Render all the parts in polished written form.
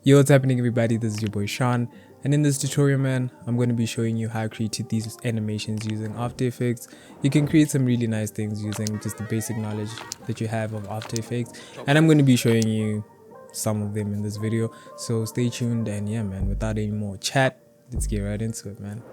Yo, what's happening everybody, this is your boy Sean, and in this tutorial, man, I'm going to be showing you how I created these animations using After Effects. You can create some really nice things using just the basic knowledge that you have of After Effects, and I'm going to be showing you some of them in this video, so stay tuned. And yeah, man, without any more chat, let's get right into it, man.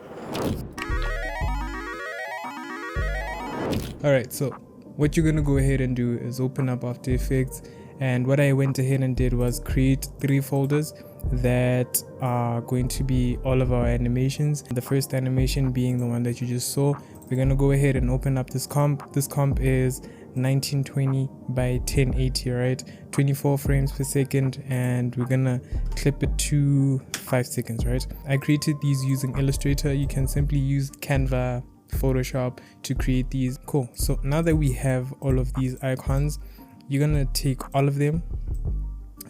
Alright, so what you're going to go ahead and do is open up After Effects, and what I went ahead and did was create 3 folders that are going to be all of our animations. The first animation being the one that you just saw. We're going to go ahead and open up this comp. This comp is 1920 by 1080, right? 24 frames per second, and we're gonna clip it to 5 seconds, right? I created these using Illustrator. You can simply use Canva, Photoshop to create these. Cool. So now that we have all of these icons, you're gonna take all of them,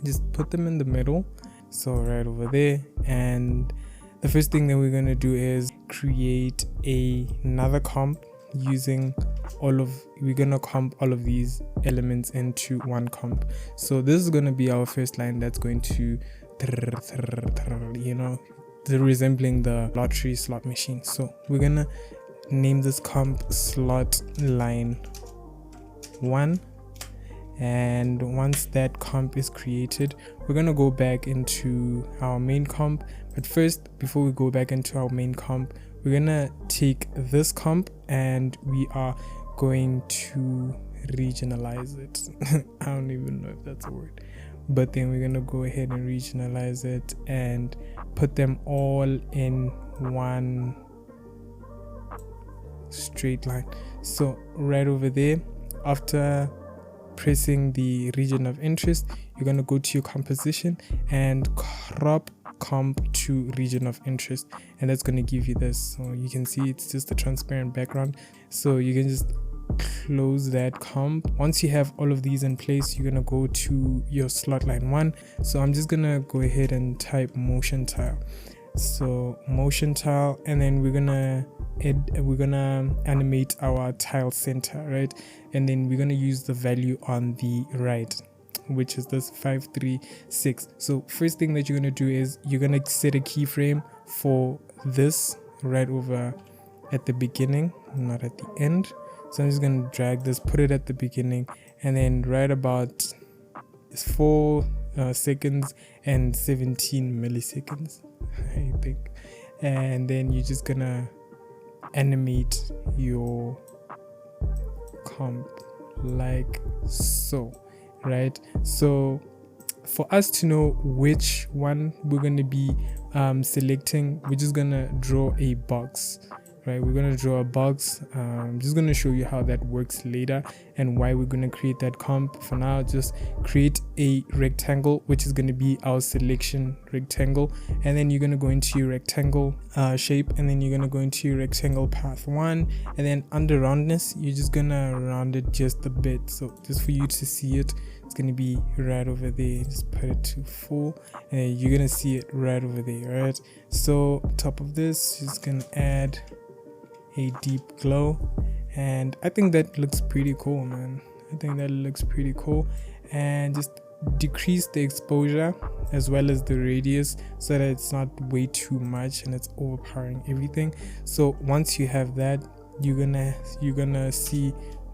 just put them in the middle, so right over there. And the first thing that we're gonna do is create another comp using we're gonna comp all of these elements into one comp. So this is gonna be our first line that's going to, you know, resembling the lottery slot machine. So we're gonna name this comp slot line 1. And once that comp is created, we're going to go back into our main comp. But first, before we go back into our main comp, we're going to take this comp and we are going to regionalize it. I don't even know if that's a word, but then we're going to go ahead and regionalize it and put them all in one straight line. So right over there, after pressing the region of interest, you're going to go to your composition and crop comp to region of interest, and that's going to give you this. So you can see it's just a transparent background, so you can just close that comp. Once you have all of these in place, you're going to go to your slot line 1. So I'm just going to go ahead and type motion tile. So motion tile, and then we're gonna animate our tile center, right? And then we're gonna use the value on the right, which is this 536. So first thing that you're gonna do is you're gonna set a keyframe for this right over at the beginning, not at the end. So I'm just gonna drag this, put it at the beginning, and then right about 4 seconds and 17 milliseconds, I think. And then you're just gonna animate your comp like so, right? So for us to know which one we're gonna be selecting, we're just gonna draw a box, right? We're gonna draw a box. I'm just gonna show you how that works later and why we're gonna create that comp. For now, just create a rectangle, which is gonna be our selection rectangle, and then you're gonna go into your rectangle shape, and then you're gonna go into your rectangle path 1, and then under roundness, you're just gonna round it just a bit. So just for you to see it, it's gonna be right over there. Just put it to full, and you're gonna see it right over there, right? So top of this, just gonna add a deep glow, and I think that looks pretty cool, man. I think that looks pretty cool. And just decrease the exposure as well as the radius so that it's not way too much and it's overpowering everything. So once you have that, you're gonna see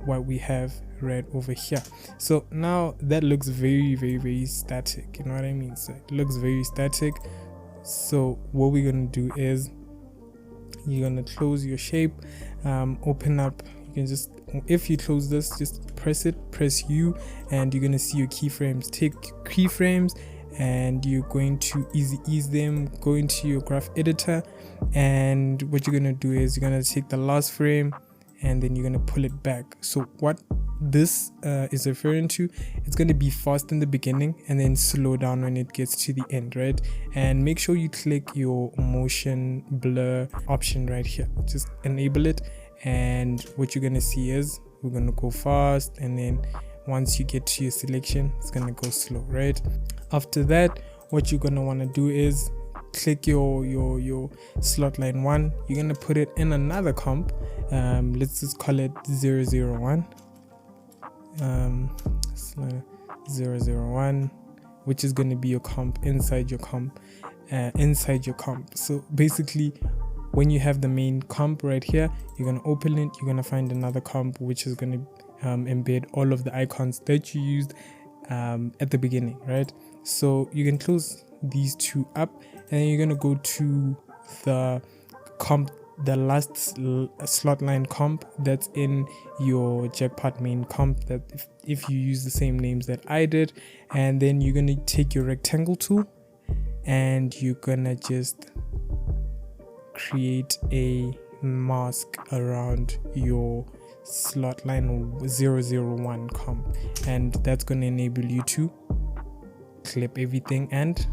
what we have right over here. So now that looks very, very, very static, you know what I mean? So it looks very static. So what we're gonna do is you're gonna close your shape, open up. You can just, if you close this, just press U, and you're gonna see your keyframes. Take keyframes and you're going to ease them. Go into your graph editor, and what you're gonna do is you're gonna take the last frame and then you're gonna pull it back. So what this is referring to, it's going to be fast in the beginning and then slow down when it gets to the end, right? And make sure you click your motion blur option right here, just enable it, and what you're going to see is we're going to go fast, and then once you get to your selection, it's going to go slow, right? After that, what you're going to want to do is click your slot line 1. You're going to put it in another comp. Let's just call it 001. 001, which is going to be your comp inside your comp. So basically, when you have the main comp right here, you're going to open it, you're going to find another comp which is going to embed all of the icons that you used at the beginning, right? So you can close these two up, and then you're going to go to the comp, the last slot line comp that's in your Jackpot main comp, that if you use the same names that I did, and then you're going to take your rectangle tool and you're gonna just create a mask around your slot line 001 comp, and that's going to enable you to clip everything, and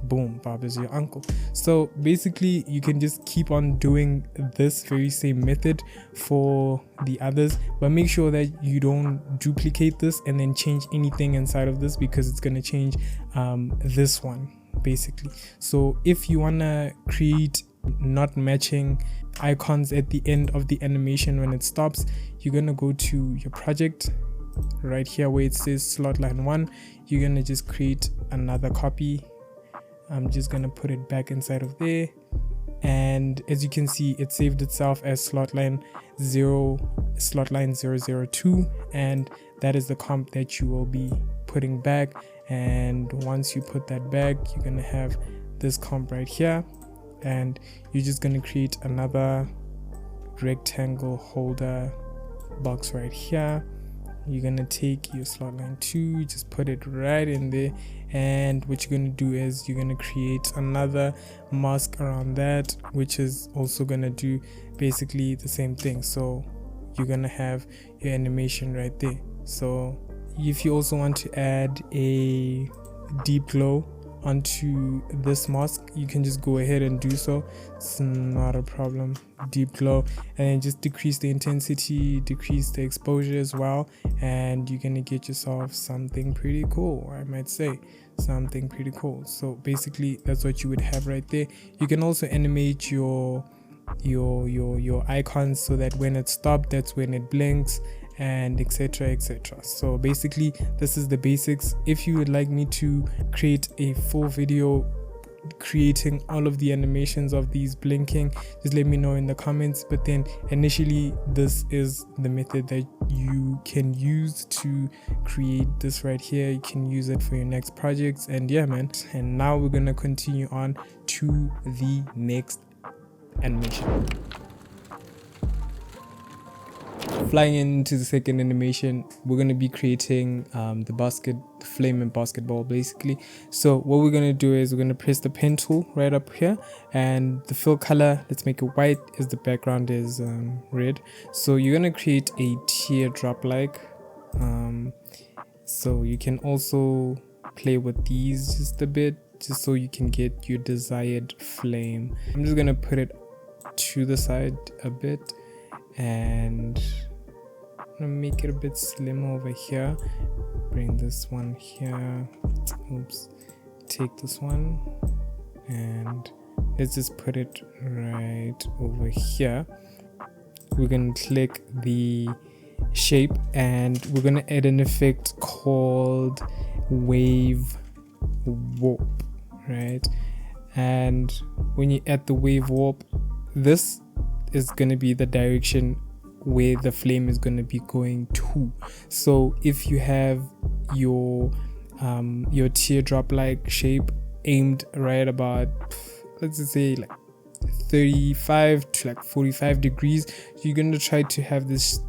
boom, Bob is your uncle. So basically, you can just keep on doing this very same method for the others, but make sure that you don't duplicate this and then change anything inside of this, because it's going to change this one basically. So if you want to create not matching icons at the end of the animation when it stops, you're going to go to your project right here where it says slot line 1. You're going to just create another copy. I'm just going to put it back inside of there, and as you can see, it saved itself as slot line 002, and that is the comp that you will be putting back. And once you put that back, you're going to have this comp right here, and you're just going to create another rectangle holder box right here. You're going to take your slot line 2, just put it right in there, and what you're going to do is you're going to create another mask around that, which is also going to do basically the same thing. So you're going to have your animation right there. So if you also want to add a deep glow onto this mask, you can just go ahead and do so. It's not a problem. Deep glow, and then just decrease the intensity, decrease the exposure as well, and you're gonna get yourself something pretty cool. I might say something pretty cool. So basically, that's what you would have right there. You can also animate your icons so that when it stops, that's when it blinks, and etc. So basically, this is the basics. If you would like me to create a full video creating all of the animations of these blinking, just let me know in the comments. But then initially, this is the method that you can use to create this right here. You can use it for your next projects, and yeah man. And now we're gonna continue on to the next animation. Flying into the second animation, we're going to be creating the flame and basketball basically. So what we're going to do is we're going to press the pen tool right up here, and the fill color, let's make it white as the background is red. So you're going to create a teardrop like, so you can also play with these just a bit, just so you can get your desired flame. I'm just going to put it to the side a bit, and I'm gonna make it a bit slimmer over here. Bring this one here. Oops. Take this one, and let's just put it right over here. We're gonna click the shape, and we're gonna add an effect called wave warp, right? And when you add the wave warp, this is going to be the direction where the flame is going to be going to. So if you have your teardrop like shape aimed right about, let's just say like 35 to like 45 degrees, you're going to try to have this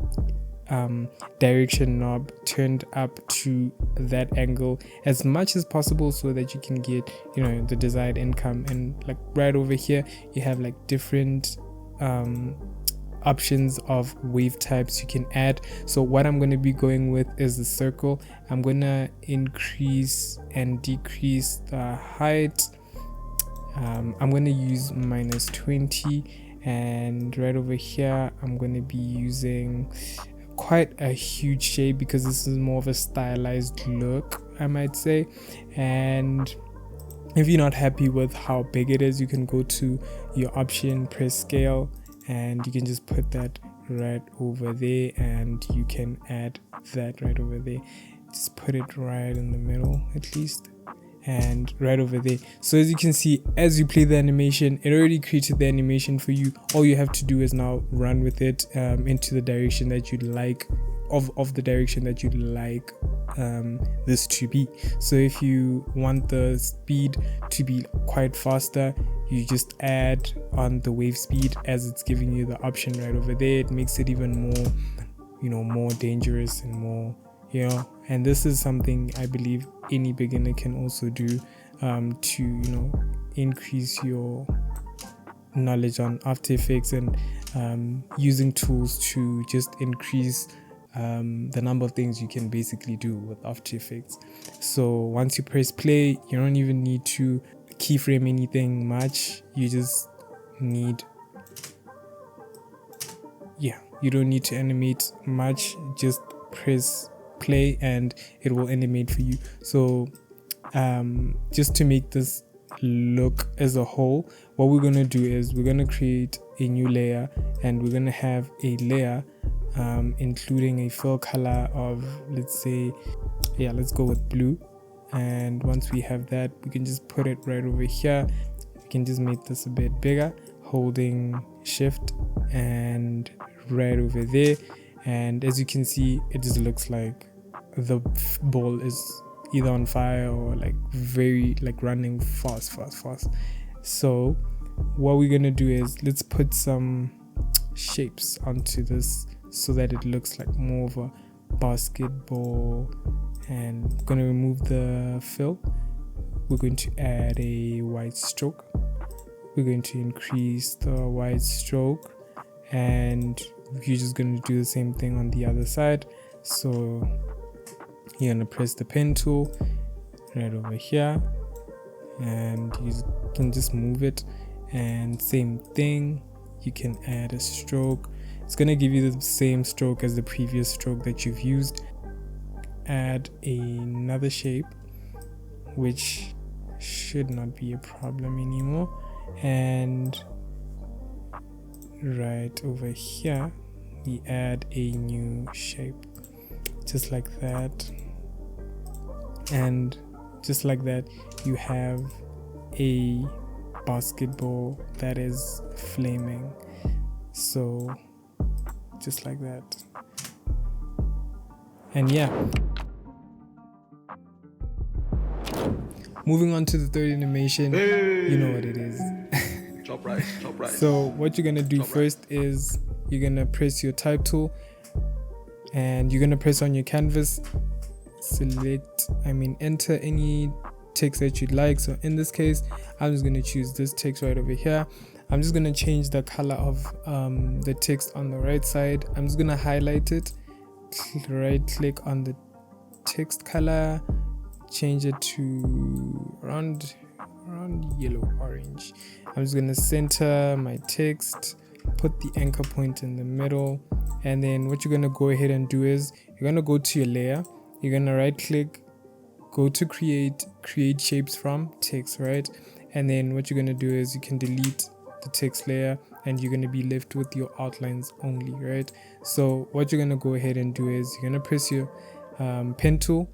direction knob turned up to that angle as much as possible, so that you can get, you know, the desired income. And like right over here, you have like different options of wave types you can add. So what I'm going to be going with is the circle. I'm going to increase and decrease the height. I'm going to use -20, and right over here I'm going to be using quite a huge shape, because this is more of a stylized look, I might say. And if you're not happy with how big it is, you can go to your option, press scale, and you can just put that right over there, and you can add that right over there. Just put it right in the middle at least. and right over there. So as you can see, as you play the animation, it already created the animation for you. All you have to do is now run with it into the direction that you'd like, of the direction that you'd like this to be. So if you want the speed to be quite faster, you just add on the wave speed as it's giving you the option right over there. It makes it even more, more dangerous and more, and this is something I believe any beginner can also do to increase your knowledge on After Effects and using tools to just increase the number of things you can basically do with After Effects. So once you press play, you don't even need to keyframe anything much. You just need, you don't need to animate much. Just press play and it will animate for you. So just to make this look as a whole, what we're going to do is we're going to create a new layer, and we're going to have a layer including a fill color of, let's go with blue. And once we have that, we can just put it right over here. We can just make this a bit bigger, holding shift and right over there. And as you can see, it just looks like the ball is either on fire or very running fast. So what we're gonna do is let's put some shapes onto this so that it looks like more of a basketball. And I'm gonna remove the fill. We're going to add a white stroke. We're going to increase the white stroke, and you're just going to do the same thing on the other side. So you're going to press the pen tool right over here, and you can just move it. And same thing, you can add a stroke. It's going to give you the same stroke as the previous stroke that you've used. Add another shape, which should not be a problem anymore. And right over here, we add a new shape, just like that. And just like that, you have a basketball that is flaming. So just like that. And moving on to the third animation, you know what it is. Top right. So what you're gonna do first is you're gonna press your type tool, and you're gonna press on your canvas, enter any text that you'd like. So in this case, I'm just gonna choose this text right over here. I'm just gonna change the color of the text on the right side. I'm just gonna highlight it, right click on the text color, change it to around yellow orange. I'm just gonna center my text, put the anchor point in the middle, and then what you're gonna go ahead and do is you're gonna go to your layer, you're gonna right click, go to create shapes from text, right? And then what you're gonna do is you can delete the text layer, and you're gonna be left with your outlines only, right? So what you're gonna go ahead and do is you're gonna press your pen tool.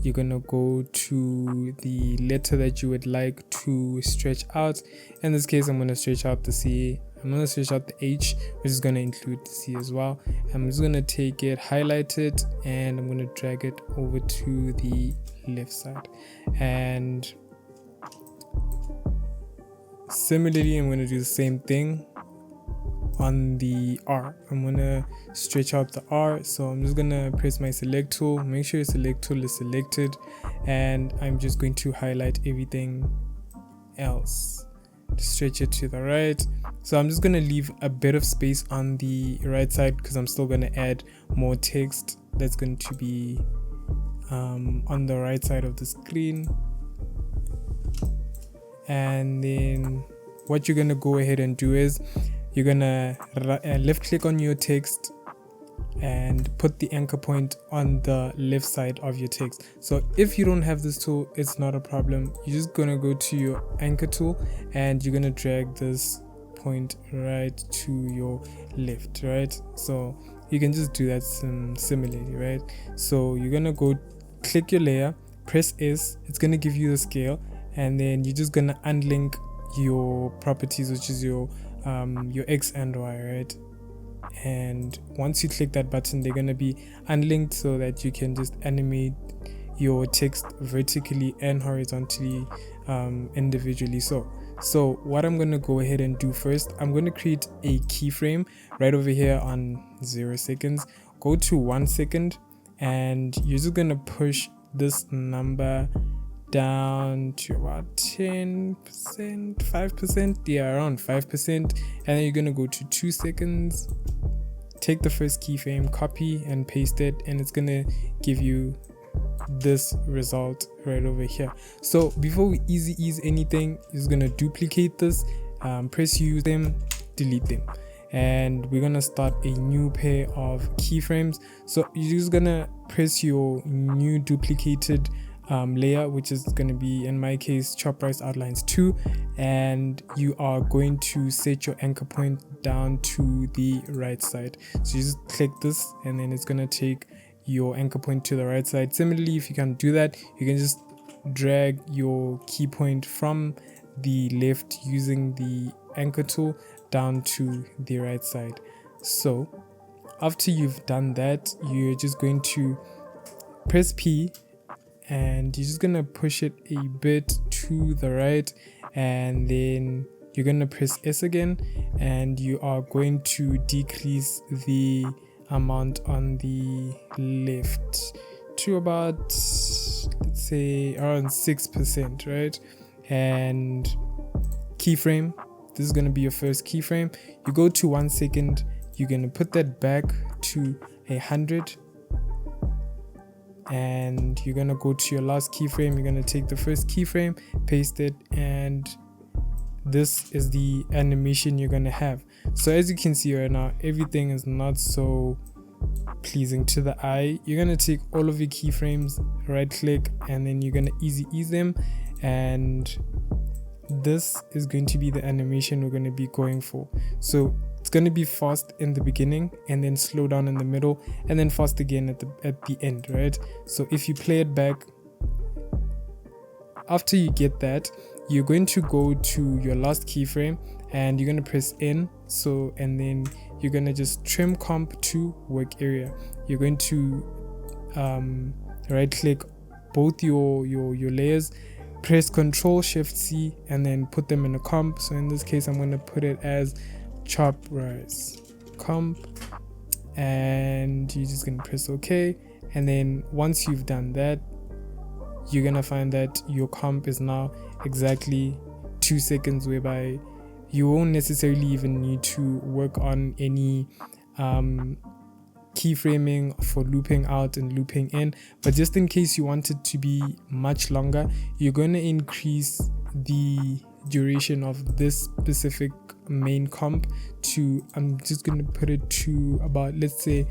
You're gonna go to the letter that you would like to stretch out. In this case, I'm gonna stretch out the C. I'm gonna stretch out the H, which is gonna include the C as well. I'm just gonna take it, highlight it, and I'm gonna drag it over to the left side. And similarly, I'm gonna do the same thing on the R. I'm gonna stretch out the R, so I'm just gonna press my select tool, make sure your select tool is selected, and I'm just going to highlight everything else, stretch it to the right. So I'm just gonna leave a bit of space on the right side because I'm still gonna add more text that's going to be on the right side of the screen. And then what you're gonna go ahead and do is you're gonna left click on your text and put the anchor point on the left side of your text. So if you don't have this tool, it's not a problem. You're just gonna go to your anchor tool and you're gonna drag this point right to your left, right? So you can just do that similarly, right? So you're gonna go click your layer, press S, it's going to give you the scale, and then you're just going to unlink your properties, which is your X and Y, right? And once you click that button, they're going to be unlinked so that you can just animate your text vertically and horizontally individually. So what I'm going to go ahead and do first, I'm going to create a keyframe right over here on 0 seconds. Go to 1 second, and you're just going to push this number down to about 10%, 5%, yeah, around 5%, and then you're going to go to 2 seconds, take the first keyframe, copy and paste it, and it's going to give you this result right over here. So before we ease anything, is going to duplicate this, press U, them, delete them, and we're going to start a new pair of keyframes. So you're just going to press your new duplicated layer, which is going to be, in my case, Chop Rice Outlines 2, and you are going to set your anchor point down to the right side. So you just click this, and then it's going to take your anchor point to the right side. Similarly, if you can't do that, you can just drag your key point from the left using the anchor tool down to the right side. So after you've done that, you're just going to press P, and you're just gonna push it a bit to the right, and then you're gonna press S again, and you are going to decrease the amount on the left to about, let's say, around 6%, right? And keyframe, this is going to be your first keyframe. You go to 1 second, you're going to put that back to 100, and you're going to go to your last keyframe. You're going to take the first keyframe, paste it, and this is the animation you're going to have. So as you can see right now, everything is not so pleasing to the eye. You're going to take all of your keyframes, right click, and then you're going to ease them, and this is going to be the animation we're going to be going for. So it's going to be fast in the beginning, and then slow down in the middle, and then fast again at the end, right? So if you play it back, after you get that, you're going to go to your last keyframe, and you're going to press N, and then you're going to just trim comp to work area. You're going to right click both your layers, press Ctrl Shift C, and then put them in a comp. So in this case, I'm going to put it as Chop Rice comp, and you're just going to press OK. And then once you've done that, you're going to find that your comp is now exactly 2 seconds, whereby you won't necessarily even need to work on any keyframing for looping out and looping in. But just in case you want it to be much longer, you're going to increase the duration of this specific main comp to, I'm just going to put it to about, let's say,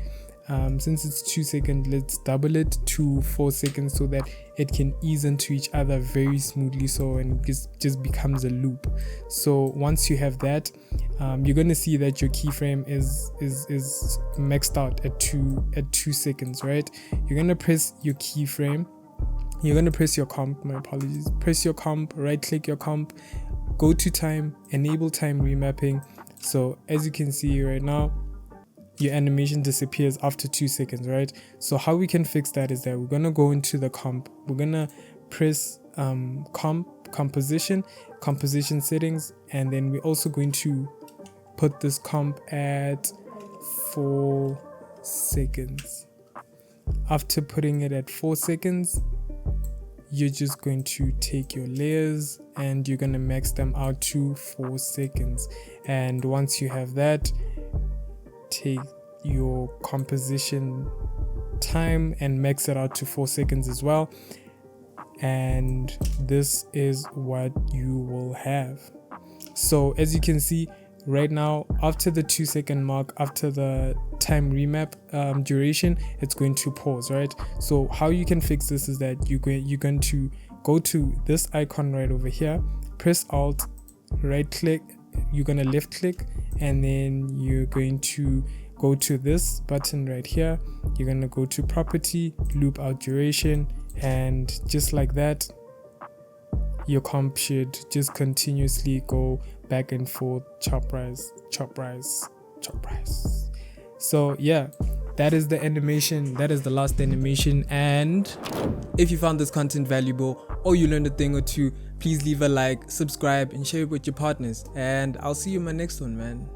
since it's 2 seconds, let's double it to 4 seconds so that it can ease into each other very smoothly, so and just becomes a loop. So once you have that, you're going to see that your keyframe is maxed out at 2 seconds, right? You're going to press your keyframe, you're going to press your comp, my apologies, press your comp, right click your comp, go to time, enable time remapping. So as you can see right now, your animation disappears after 2 seconds, right? So how we can fix that is that we're going to go into the comp, we're going to press composition settings, and then we're also going to put this comp at 4 seconds. After putting it at 4 seconds, you're just going to take your layers and you're going to max them out to 4 seconds. And once you have that, take your composition time and max it out to 4 seconds as well, and this is what you will have. So as you can see right now, after the 2 second mark, after the time remap duration, it's going to pause, right? So how you can fix this is that you're going to go to this icon right over here, press Alt, right click, you're going to left click, and then you're going to go to this button right here. You're going to go to property, loop out duration, And just like that, your comp should just continuously go back and forth, chop rise, chop rise, chop rise. So yeah, that is the animation. That is the last animation. And if you found this content valuable or you learned a thing or two, please leave a like, subscribe, and share it with your partners. And I'll see you in my next one, man.